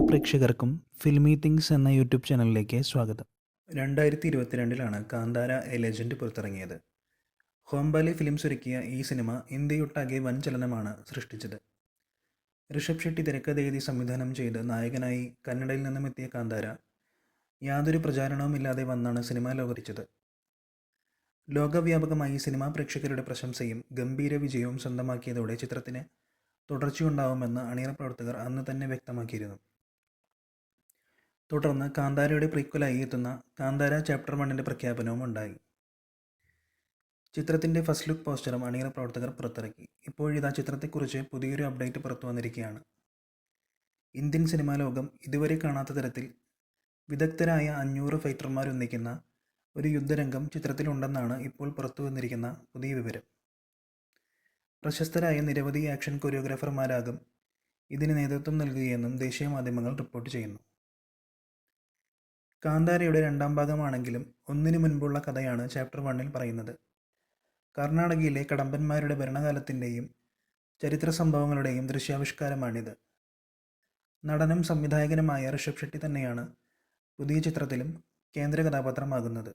പ്രേക്ഷകർക്കും filmy things എന്ന YouTube ചാനലിലേക്ക് സ്വാഗതം. 2022 കാന്താര എ ലെജൻഡ് പുറത്തിറങ്ങിയത്. ഹോംബാലെ ഫിലിംസ് ഒരുക്കിയ ഈ സിനിമ ഇന്ത്യയൊട്ടാകെ വൻ ചലനമാണ് സൃഷ്ടിച്ചത്. ഋഷഭ് ഷെട്ടി തിരക്കഥയെഴുതി സംവിധാനം ചെയ്ത് നായകനായി കന്നഡയിൽ നിന്നും എത്തിയ കാന്താര യാതൊരു പ്രചാരണവുമില്ലാതെ വന്നാണ് സിനിമാ ലോകറിച്ചത്. ലോകവ്യാപകമായി സിനിമാ പ്രേക്ഷകരുടെ പ്രശംസയും ഗംഭീര വിജയവും സ്വന്തമാക്കിയതോടെ ചിത്രത്തിന് തുടർച്ചയുണ്ടാവുമെന്ന് അണിയറ പ്രവർത്തകർ അന്ന് തന്നെ വ്യക്തമാക്കിയിരുന്നു. തുടർന്ന് കാന്താരയുടെ പ്രീക്വലായി എത്തുന്ന കാന്താര ചാപ്റ്റർ 1 പ്രഖ്യാപനവും ഉണ്ടായി. ചിത്രത്തിൻ്റെ ഫസ്റ്റ് ലുക്ക് പോസ്റ്ററും അണിയറ പ്രവർത്തകർ പുറത്തിറക്കി. ഇപ്പോഴിതാ ചിത്രത്തെക്കുറിച്ച് പുതിയൊരു അപ്ഡേറ്റ് പുറത്തു വന്നിരിക്കുകയാണ്. ഇന്ത്യൻ സിനിമാ ലോകം ഇതുവരെ കാണാത്ത തരത്തിൽ വിദഗ്ധരായ 500 ഫൈറ്റർമാരൊന്നിക്കുന്ന ഒരു യുദ്ധരംഗം ചിത്രത്തിലുണ്ടെന്നാണ് ഇപ്പോൾ പുറത്തു വന്നിരിക്കുന്ന പുതിയ വിവരം. പ്രശസ്തരായ നിരവധി ആക്ഷൻ കൊറിയോഗ്രാഫർമാരാകും ഇതിന് നേതൃത്വം നൽകുകയെന്നും ദേശീയ മാധ്യമങ്ങൾ റിപ്പോർട്ട് ചെയ്യുന്നു. കാന്താരയുടെ രണ്ടാം ഭാഗമാണെങ്കിലും ഒന്നിനു മുൻപുള്ള കഥയാണ് ചാപ്റ്റർ 1 പറയുന്നത്. കർണാടകയിലെ കടമ്പന്മാരുടെ ഭരണകാലത്തിൻ്റെയും ചരിത്ര സംഭവങ്ങളുടെയും ദൃശ്യാവിഷ്കാരമാണിത്. നടനും സംവിധായകനുമായ ഋഷഭ് ഷെട്ടി തന്നെയാണ് പുതിയ ചിത്രത്തിലും കേന്ദ്ര കഥാപാത്രമാകുന്നത്.